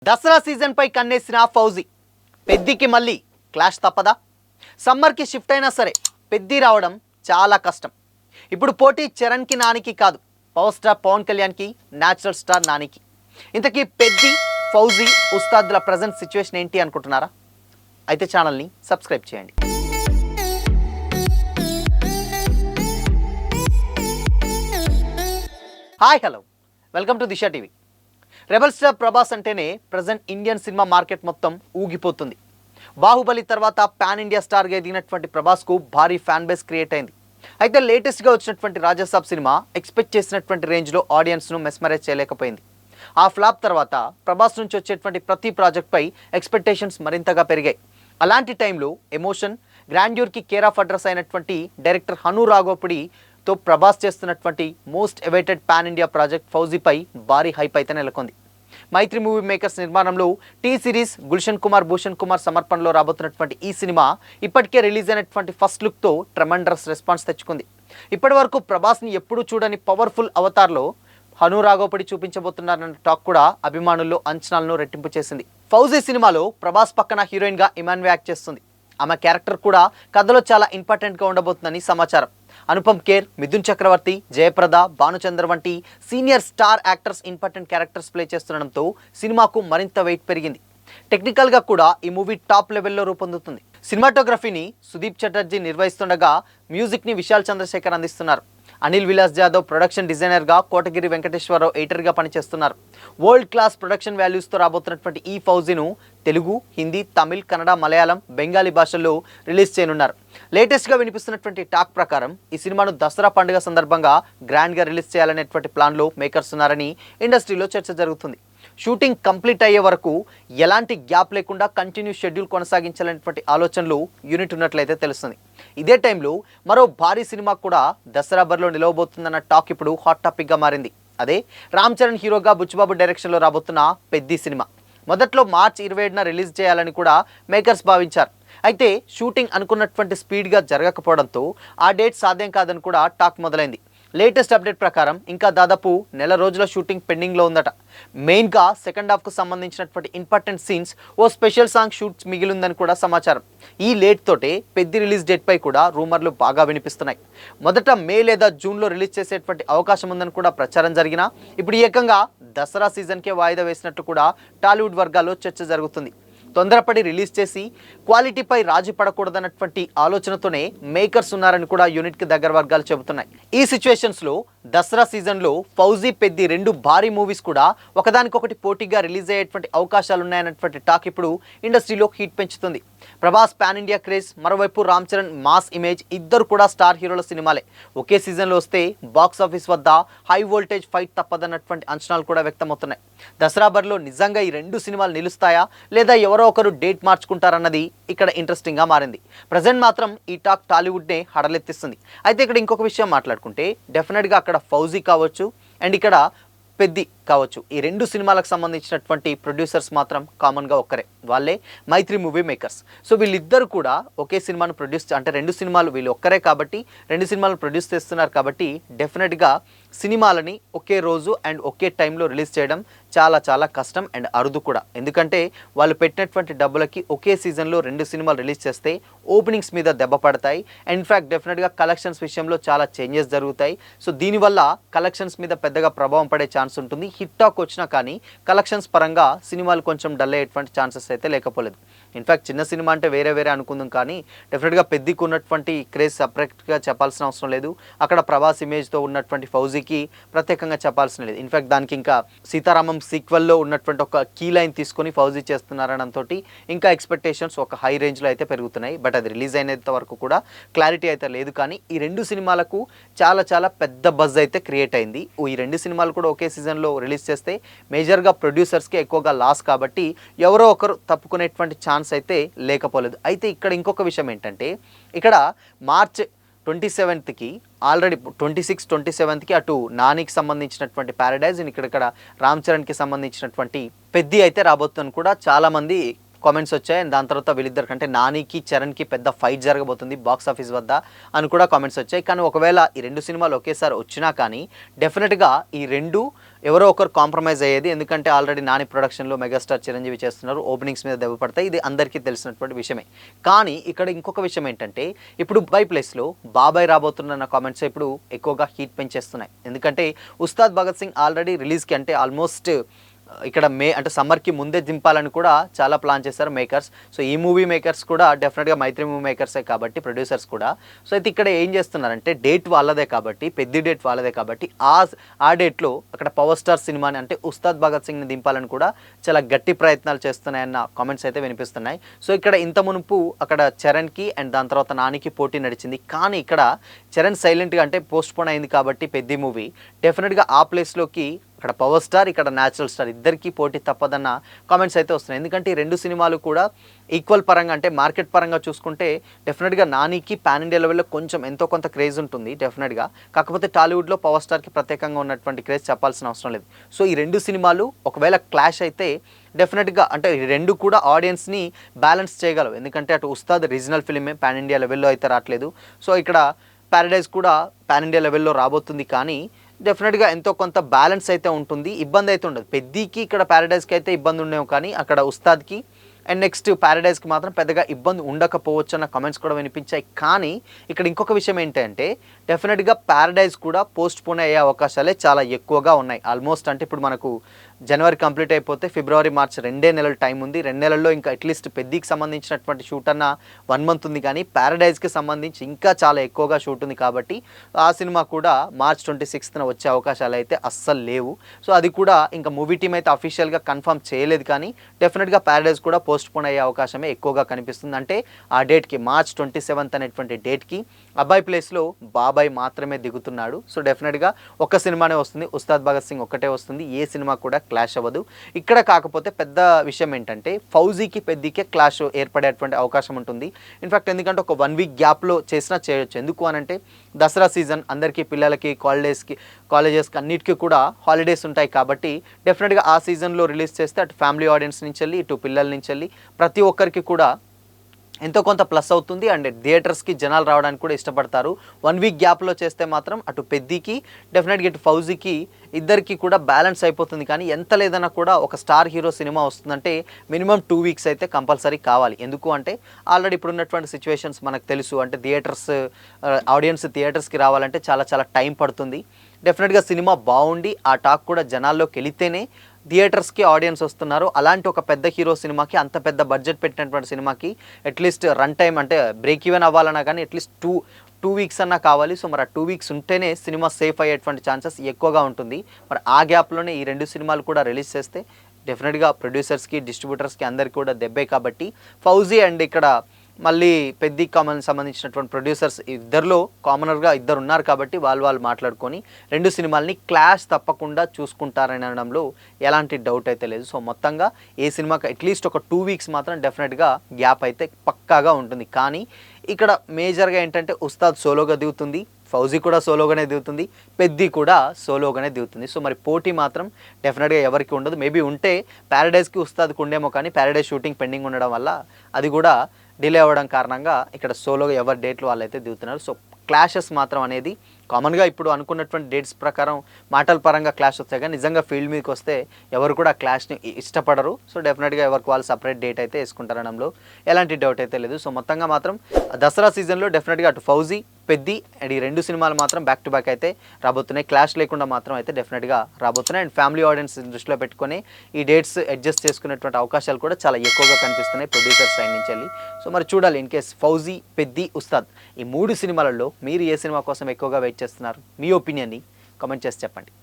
Dasara season పై కన్నేసిన ఫౌజీ పెద్దికి మళ్ళీ clash తప్పదా? సమ్మర్కి షిఫ్ట్ అయినా సరే పెద్ది రావడం చాలా కష్టం. ఇప్పుడు పోటీ చరణ్కి నానికి కాదు, పవర్ స్టార్ పవన్ కళ్యాణ్కి, న్యాచురల్ స్టార్ నానికి. ఇంతకీ పెద్ది ఫౌజీ ఉస్తాద్ల ప్రజెంట్ సిచ్యువేషన్ ఏంటి అనుకుంటున్నారా? అయితే ఛానల్ని సబ్స్క్రైబ్ చేయండి. Hi hello, welcome to Disha TV. Rebel star Prabhas అంటేనే ప్రజెంట్ ఇండియన్ సినిమా మార్కెట్ మొత్తం ఊగిపోతుంది. బాహుబలి తర్వాత పాన్ ఇండియా స్టార్గా ఎదిగినటువంటి ప్రభాస్కు భారీ ఫ్యాన్ బేస్ క్రియేట్ అయింది. అయితే లేటెస్ట్గా వచ్చినటువంటి రాజాసాబ్ సినిమా ఎక్స్పెక్ట్ చేసినటువంటి రేంజ్లో ఆడియన్స్ను మెస్మరైజ్ చేయలేకపోయింది. ఆ ఫ్లాప్ తర్వాత ప్రభాస్ నుంచి వచ్చేటువంటి ప్రతి ప్రాజెక్ట్పై ఎక్స్పెక్టేషన్స్ మరింతగా పెరిగాయి. అలాంటి టైంలో ఎమోషన్, గ్రాండ్యూర్కి కేర్ ఆఫ్ అడ్రస్ అయినటువంటి డైరెక్టర్ హను రాఘోపుడితో ప్రభాస్ చేస్తున్నటువంటి most awaited pan India project ఫౌజీపై భారీ హైప్ అయితే నెలకొంది. మైత్రి మూవీ మేకర్స్ నిర్మాణంలో టీ సిరీస్ గుల్షన్ కుమార్, భూషణ్ కుమార్ సమర్పణలో రాబోతున్నటువంటి ఈ సినిమా ఇప్పటికే రిలీజ్ అయినటువంటి ఫస్ట్ లుక్తో ట్రెమండరస్ రెస్పాన్స్ తెచ్చుకుంది. ఇప్పటి వరకు ప్రభాస్ని ఎప్పుడూ చూడని పవర్ఫుల్ అవతార్లో హను రాఘోపుడి చూపించబోతున్నారన్న టాక్ కూడా అభిమానుల్లో అంచనాలను రెట్టింపు చేసింది. ఫౌజీ సినిమాలో ప్రభాస్ పక్కన హీరోయిన్గా ఇమాన్ యాక్ట్ చేస్తుంది. ఆమె క్యారెక్టర్ కూడా కథలో చాలా ఇంపార్టెంట్గా ఉండబోతుందని సమాచారం. అనుపమ్ ఖేర్, మిథున్ చక్రవర్తి, జయప్రద, భానుచంద్ర వంటి senior star actors important characters play చేస్తుండడంతో సినిమాకు మరింత వెయిట్ పెరిగింది. టెక్నికల్గా కూడా ఈ మూవీ టాప్ లెవెల్లో రూపొందుతుంది. సినిమాటోగ్రఫీని సుదీప్ చటర్జీ నిర్వహిస్తుండగా మ్యూజిక్ని విశాల్ చంద్రశేఖర్ అందిస్తున్నారు. అనిల్ విలాస్ జాదవ్ ప్రొడక్షన్ డిజైనర్గా, కోటగిరి వెంకటేశ్వరరావు ఎడిటర్గా పనిచేస్తున్నారు. వరల్డ్ క్లాస్ ప్రొడక్షన్ వాల్యూస్తో రాబోతున్నటువంటి ఈ ఫౌజీను తెలుగు, హిందీ, తమిళ్, కన్నడ, మలయాళం, బెంగాలీ భాషల్లో రిలీజ్ చేయనున్నారు. లేటెస్ట్గా వినిపిస్తున్నటువంటి టాక్ ప్రకారం ఈ సినిమాను దసరా పండుగ సందర్భంగా గ్రాండ్గా రిలీజ్ చేయాలనేటువంటి ప్లాన్లో మేకర్స్ ఉన్నారని ఇండస్ట్రీలో చర్చ జరుగుతుంది. షూటింగ్ కంప్లీట్ అయ్యే వరకు ఎలాంటి గ్యాప్ లేకుండా కంటిన్యూ షెడ్యూల్ కొనసాగించాలనేటువంటి ఆలోచనలు యూనిట్ ఉన్నట్లయితే తెలుస్తుంది. ఇదే టైంలో మరో భారీ సినిమా కూడా దసరా బరిలో నిలవబోతుందన్న టాక్ ఇప్పుడు హాట్ టాపిక్గా మారింది. అదే రామ్ చరణ్ హీరోగా బుచ్చిబాబు డైరెక్షన్లో రాబోతున్న పెద్ది సినిమా. మొదట్లో మార్చి 27న రిలీజ్ చేయాలని కూడా మేకర్స్ భావించారు. అయితే షూటింగ్ అనుకున్నటువంటి స్పీడ్గా జరగకపోవడంతో ఆ డేట్ సాధ్యం కాదని కూడా టాక్ మొదలైంది. లేటెస్ట్ అప్డేట్ ప్రకారం ఇంకా దాదాపు నెల రోజుల షూటింగ్ పెండింగ్లో ఉందట. మెయిన్గా సెకండ్ హాఫ్కు సంబంధించినటువంటి ఇంపార్టెంట్ సీన్స్, ఓ స్పెషల్ సాంగ్ షూట్స్ మిగిలిందని కూడా సమాచారం. ఈ లేట్ తోటే పెద్ది రిలీజ్ డేట్పై కూడా రూమర్లు బాగా వినిపిస్తున్నాయి. మొదట మే లేదా జూన్లో రిలీజ్ చేసేటువంటి అవకాశం ఉందని కూడా ప్రచారం జరిగినా ఇప్పుడు ఏకంగా దసరా సీజన్కే వాయిదా వేసినట్టు కూడా టాలీవుడ్ వర్గాల్లో చర్చ జరుగుతుంది. తొందరపడి రిలీజ్ చేసి క్వాలిటీపై రాజీ పడకూడదన్నటువంటి ఆలోచనతోనే మేకర్స్ ఉన్నారని కూడా యూనిట్కి దగ్గర వర్గాలు చెబుతున్నాయి. ఈ సిచ్యువేషన్స్లో దసరా సీజన్లో ఫౌజీ, పెద్ది రెండు భారీ మూవీస్ కూడా ఒకదానికొకటి పోటీగా రిలీజ్ అయ్యేటువంటి అవకాశాలు ఉన్నాయన్నటువంటి టాక్ ఇప్పుడు ఇండస్ట్రీలో హీట్ పెంచుతుంది. ప్రభాస్ పాన్ ఇండియా క్రేజ్, మరోవైపు రామ్ చరణ్ మాస్ ఇమేజ్, ఇద్దరు కూడా స్టార్ హీరోల సినిమాలే ఒకే సీజన్లో వస్తే బాక్స్ ఆఫీస్ వద్ద హై వోల్టేజ్ ఫైట్ తప్పదన్నటువంటి అంచనాలు కూడా వ్యక్తమవుతున్నాయి. దసరా బరిలో నిజంగా ఈ రెండు సినిమాలు నిలుస్తాయా లేదా ఎవరో ఒకరు డేట్ మార్చుకుంటారన్నది ఇక్కడ ఇంట్రెస్టింగ్గా మారింది. ప్రజెంట్ మాత్రం ఈ టాక్ టాలీవుడ్నే హడలెత్తిస్తుంది. అయితే ఇక్కడ ఇంకొక విషయం మాట్లాడుకుంటే డెఫినెట్గా అక్కడ ఫౌజీ కావచ్చు అండ్ ఇక్కడ పెద్ది కావచ్చు, ఈ రెండు సినిమాలకు సంబంధించినటువంటి ప్రొడ్యూసర్స్ మాత్రం కామన్గా ఒక్కరే, వాళ్ళే మైత్రి మూవీ మేకర్స్. సో వీళ్ళిద్దరు కూడా ఒకే సినిమాను అంటే రెండు సినిమాలు వీళ్ళు ఒక్కరే కాబట్టి రెండు సినిమాలను ప్రొడ్యూస్ చేస్తున్నారు కాబట్టి డెఫినెట్గా సినిమాలని ఒకే రోజు అండ్ ఒకే టైంలో రిలీజ్ చేయడం చాలా చాలా కష్టం అండ్ అరుదు కూడా. ఎందుకంటే వాళ్ళు పెట్టినటువంటి డబ్బులకి ఒకే సీజన్లో రెండు సినిమాలు రిలీజ్ చేస్తే ఓపెనింగ్స్ మీద దెబ్బ పడతాయి. ఇన్ఫ్యాక్ట్ డెఫినెట్గా కలెక్షన్స్ విషయంలో చాలా చేంజెస్ జరుగుతాయి. సో దీనివల్ల కలెక్షన్స్ మీద పెద్దగా ప్రభావం పడే ఛాన్స్ ఉంటుంది. హిట్ టాక్ వచ్చినా కానీ కలెక్షన్స్ పరంగా సినిమాలు కొంచెం డల్ అయ్యేటువంటి ఛాన్సెస్ అయితే లేకపోలేదు. ఇన్ఫ్యాక్ట్ చిన్న సినిమా అంటే వేరే అనుకుందాం, కానీ డెఫినెట్గా పెద్దికి ఉన్నటువంటి క్రేజ్ సపరేట్గా చెప్పాల్సిన అవసరం లేదు. అక్కడ ప్రభాస్ ఇమేజ్తో ఉన్నటువంటి ఫౌజీకి ప్రత్యేకంగా చెప్పాల్సిన లేదు. ఇన్ఫ్యాక్ట్ దానికి ఇంకా సీతారామం సీక్వెల్లో ఉన్నటువంటి ఒక కీ లైన్ తీసుకొని ఫౌజీ చేస్తున్నారనడంతో ఇంకా ఎక్స్పెక్టేషన్స్ ఒక హై రేంజ్లో అయితే పెరుగుతున్నాయి. బట్ అది రిలీజ్ అయినంత వరకు కూడా క్లారిటీ అయితే లేదు. కానీ ఈ రెండు సినిమాలకు చాలా చాలా పెద్ద బజ్ అయితే క్రియేట్ అయింది. ఈ రెండు సినిమాలు కూడా ఒకే సీజన్లో రిలీజ్ చేస్తే మేజర్గా ప్రొడ్యూసర్స్కి ఎక్కువగా లాస్ కాబట్టి ఎవరో ఒకరు తప్పుకునేటువంటి ఛాన్స్ అయితే లేకపోలేదు. అయితే ఇక్కడ ఇంకొక విషయం ఏంటంటే ఇక్కడ మార్చ్ 27కి ఆల్రెడీ 26, 27కి అటు నానికి సంబంధించినటువంటి ప్యారడైజ్, ఇక్కడ రామ్ చరణ్కి సంబంధించినటువంటి పెద్ది అయితే రాబోతుందని కూడా చాలామంది కామెంట్స్ వచ్చాయి. దాని తర్వాత వీళ్ళిద్దరి కంటే నానికి, చరణ్కి పెద్ద ఫైట్ జరగబోతుంది బాక్స్ ఆఫీస్ వద్ద అని కూడా కామెంట్స్ వచ్చాయి. కానీ ఒకవేళ ఈ రెండు సినిమాలు ఒకేసారి వచ్చినా కానీ డెఫినెట్గా ఈ రెండు ఎవరో ఒకరు కాంప్రమైజ్ అయ్యేది. ఎందుకంటే ఆల్రెడీ నాని ప్రొడక్షన్‌లో మెగాస్టార్ చిరంజీవి చేస్తున్నారు. ఓపెనింగ్స్ మీద దెబ్బ పడతాయి. ఇది అందరికీ తెలిసినటువంటి విషయమే. కానీ ఇక్కడ ఇంకొక విషయం ఏంటంటే ఇప్పుడు బాబాయ్ ప్లేస్‌లో బాబాయ్ రాబోతున్న కామెంట్స్ ఇప్పుడు ఎక్కువగా హీట్ పెంచేస్తున్నాయి. ఎందుకంటే ఉస్తాద్ భగత్ సింగ్ ఆల్రెడీ రిలీజ్‌కి అంటే ఆల్మోస్ట్ ఇక్కడ అంటే సమ్మర్కి ముందే దింపాలని కూడా చాలా ప్లాన్ చేశారు మేకర్స్. సో ఈ మూవీ మేకర్స్ కూడా డెఫినెట్గా మైత్రి మూవీ మేకర్సే కాబట్టి ప్రొడ్యూసర్స్ కూడా. సో అయితే ఇక్కడ ఏం చేస్తున్నారంటే డేట్ వాళ్ళదే కాబట్టి పెద్ద డేట్ వాళ్ళదే కాబట్టి ఆ డేట్లో అక్కడ పవర్ స్టార్ సినిమాని అంటే ఉస్తాద్ భగత్ సింగ్ని దింపాలని కూడా చాలా గట్టి ప్రయత్నాలు చేస్తున్నాయన్న కామెంట్స్ అయితే వినిపిస్తున్నాయి. సో ఇక్కడ ఇంత మునుపు అక్కడ చరణ్కి అండ్ దాని తర్వాత నానికి పోటీ నడిచింది. కానీ ఇక్కడ చరణ్ సైలెంట్గా అంటే పోస్ట్ పోన్ అయింది కాబట్టి పెద్ద మూవీ డెఫినెట్గా ఆ ప్లేస్లోకి అక్కడ పవర్ స్టార్ ఇక్కడ న్యాచురల్ స్టార్ ఇద్దరికి పోటీ తప్పదన్న కామెంట్స్ అయితే వస్తున్నాయి. ఎందుకంటే ఈ రెండు సినిమాలు కూడా ఈక్వల్ పరంగా అంటే మార్కెట్ పరంగా చూసుకుంటే డెఫినెట్గా నానికి పాన్ ఇండియా లెవెల్లో కొంచెం ఎంతో కొంత క్రేజ్ ఉంటుంది డెఫినెట్గా. కాకపోతే టాలీవుడ్లో పవర్ స్టార్కి ప్రత్యేకంగా ఉన్నటువంటి క్రేజ్ చెప్పాల్సిన అవసరం లేదు. సో ఈ రెండు సినిమాలు ఒకవేళ క్లాష్ అయితే డెఫినెట్గా అంటే ఈ రెండు కూడా ఆడియన్స్ని బ్యాలెన్స్ చేయగలవు. ఎందుకంటే అటు ఉస్తాద్ రీజనల్ ఫిలిమే పాన్ ఇండియా లెవెల్లో అయితే రావట్లేదు. సో ఇక్కడ ప్యారడైజ్ కూడా పాన్ ఇండియా లెవెల్లో రాబోతుంది. కానీ డెఫినెట్గా ఎంతో కొంత బ్యాలెన్స్ అయితే ఉంటుంది, ఇబ్బంది అయితే ఉండదు. పెద్దకి ఇక్కడ ప్యారడైజ్కి అయితే ఇబ్బంది ఉండేవి కానీ అక్కడ ఉస్తాద్కి అండ్ నెక్స్ట్ ప్యారడైజ్కి మాత్రం పెద్దగా ఇబ్బంది ఉండకపోవచ్చు అన్న కామెంట్స్ కూడా వినిపించాయి. కానీ ఇక్కడ ఇంకొక విషయం ఏంటంటే డెఫినెట్గా ప్యారడైజ్ కూడా పోస్ట్ పోన్ అయ్యే అవకాశాలే చాలా ఎక్కువగా ఉన్నాయి. ఆల్మోస్ట్ అంటే ఇప్పుడు మనకు జనవరి కంప్లీట్ అయిపోతే ఫిబ్రవరి మార్చ్ 2 నెలల టైం ఉంది. 2 నెలల్లో ఇంకా అట్లీస్ట్ పెద్దకి సంబంధించినటువంటి షూట్ అన్న 1 మంత్ ఉంది. కానీ ప్యారడైజ్కి సంబంధించి ఇంకా చాలా ఎక్కువగా షూట్ ఉంది కాబట్టి ఆ సినిమా కూడా మార్చ్ 26న వచ్చే అవకాశాలు అయితే అస్సలు లేవు. సో అది కూడా ఇంకా మూవీ టీం అయితే అఫీషియల్గా కన్ఫర్మ్ చేయలేదు. కానీ డెఫినెట్గా ప్యారడైజ్ కూడా పోస్ట్ పోన్ అయ్యే అవకాశమే ఎక్కువగా కనిపిస్తుంది. అంటే ఆ డేట్కి మార్చ్ 27 అనేటువంటి డేట్కి అబ్బాయి ప్లేస్లో బాబాయ్ మాత్రమే దిగుతున్నాడు. సో డెఫినెట్గా ఒక్క సినిమానే వస్తుంది, ఉస్తాద్ భగత్ సింగ్ ఒక్కటే వస్తుంది. ఏ సినిమా కూడా క్లాష్ అవ్వదు. ఇక్కడ కాకపోతే పెద్ద విషయం ఏంటంటే ఫౌజీకి పెద్దకే క్లాష్ ఏర్పడేటువంటి అవకాశం ఉంటుంది. ఇన్ఫ్యాక్ట్ ఎందుకంటే ఒక 1 వీక్ గ్యాప్లో చేసినా చేయొచ్చు. ఎందుకు అనంటే దసరా సీజన్ అందరికీ పిల్లలకి కాలేజెస్కి అన్నిటికీ కూడా హాలిడేస్ ఉంటాయి కాబట్టి డెఫినెట్గా ఆ సీజన్లో రిలీజ్ చేస్తే అటు ఫ్యామిలీ ఆడియన్స్ నుంచి వెళ్ళి ఇటు పిల్లల నుంచి వెళ్ళి ప్రతి ఒక్కరికి కూడా ఎంతో కొంత ప్లస్ అవుతుంది. అండ్ థియేటర్స్కి జనాలు రావడానికి కూడా ఇష్టపడతారు. 1 వీక్ గ్యాప్లో చేస్తే మాత్రం అటు పెద్దకి డెఫినెట్గా ఇటు ఫౌజీకి ఇద్దరికి కూడా బ్యాలెన్స్ అయిపోతుంది. కానీ ఎంత లేదన్నా కూడా ఒక స్టార్ హీరో సినిమా వస్తుందంటే మినిమం 2 వీక్స్ అయితే కంపల్సరీ కావాలి. ఎందుకు అంటే ఆల్రెడీ ఇప్పుడు ఉన్నటువంటి సిచ్యువేషన్స్ మనకు తెలుసు. అంటే ఆడియన్స్ థియేటర్స్కి రావాలంటే చాలా చాలా టైం పడుతుంది. డెఫినెట్గా సినిమా బాగుండి ఆ టాక్ కూడా జనాల్లోకి వెళితేనే థియేటర్స్కి ఆడియన్స్ వస్తున్నారు. అలాంటి ఒక పెద్ద హీరో సినిమాకి అంత పెద్ద బడ్జెట్ పెట్టినటువంటి సినిమాకి అట్లీస్ట్ రన్ టైం అంటే బ్రేక్ ఈవెన్ అవ్వాలన్నా కానీ అట్లీస్ట్ టూ వీక్స్ అన్నా కావాలి. సో మరి ఆ 2 వీక్స్ ఉంటేనే సినిమా సేఫ్ అయ్యేటువంటి ఛాన్సెస్ ఎక్కువగా ఉంటుంది. మరి ఆ గ్యాప్లోనే ఈ 2 సినిమాలు కూడా రిలీజ్ చేస్తే డెఫినెట్గా ప్రొడ్యూసర్స్కి డిస్ట్రిబ్యూటర్స్కి అందరికీ కూడా దెబ్బే. కాబట్టి ఫౌజీ అండ్ ఇక్కడ మళ్ళీ పెద్ద కామన్ సంబంధించినటువంటి ప్రొడ్యూసర్స్ ఇద్దరిలో కామనర్గా ఇద్దరు ఉన్నారు కాబట్టి వాళ్ళు మాట్లాడుకొని 2 సినిమాలని క్లాష్ తప్పకుండా చూసుకుంటారనడంలో ఎలాంటి డౌట్ అయితే లేదు. సో మొత్తంగా ఏ సినిమాకి అట్లీస్ట్ ఒక 2 వీక్స్ మాత్రం డెఫినెట్గా గ్యాప్ అయితే పక్కాగా ఉంటుంది. కానీ ఇక్కడ మేజర్గా ఏంటంటే ఉస్తాద్ సోలోగా దిగుతుంది, ఫౌజీ కూడా సోలోగానే దిగుతుంది, పెద్ది కూడా సోలోగానే దిగుతుంది. సో మరి పోటీ మాత్రం డెఫినెట్గా ఎవరికి ఉండదు. మేబీ ఉంటే ప్యారడైజ్కి ఉస్తాద్కి ఉండేమో కానీ ప్యారడైజ్ షూటింగ్ పెండింగ్ ఉండడం వల్ల అది కూడా డిలే అవ్వడం కారణంగా ఇక్కడ సోలోగా ఎవరి డేట్లు వాళ్ళైతే దిగుతున్నారు. సో క్లాషెస్ మాత్రం అనేది కామన్గా ఇప్పుడు అనుకున్నటువంటి డేట్స్ ప్రకారం మాటల పరంగా క్లాష్ వస్తాయి కానీ నిజంగా ఫీల్డ్ మీదకి వస్తే ఎవరు కూడా క్లాష్ని ఇష్టపడరు. సో డెఫినెట్గా ఎవరికి వాళ్ళు సపరేట్ డేట్ అయితే వేసుకుంటారనడంలో ఎలాంటి డౌట్ అయితే లేదు. సో మొత్తంగా మాత్రం దసరా సీజన్లో డెఫినెట్గా అటు ఫౌజీ పెద్ది అండ్ ఈ 2 సినిమాలు మాత్రం బ్యాక్ టు బ్యాక్ అయితే రాబోతున్నాయి. క్లాష్ లేకుండా మాత్రం అయితే డెఫినెట్గా రాబోతున్నాయి. అండ్ ఫ్యామిలీ ఆడియన్స్ దృష్టిలో పెట్టుకొని ఈ డేట్స్ అడ్జస్ట్ చేసుకునేటువంటి అవకాశాలు కూడా చాలా ఎక్కువగా కనిపిస్తున్నాయి ప్రొడ్యూసర్ సైడ్ నుంచి వెళ్ళి. సో మరి చూడాలి ఇన్ కేస్ ఫౌజీ, పెద్ది, ఉస్తాద్ ఈ 3 సినిమాలలో మీరు ఏ సినిమా కోసం ఎక్కువగా వెయిట్ చేస్తున్నారు? మీ ఒపీనియన్ని కామెంట్ చేసి చెప్పండి.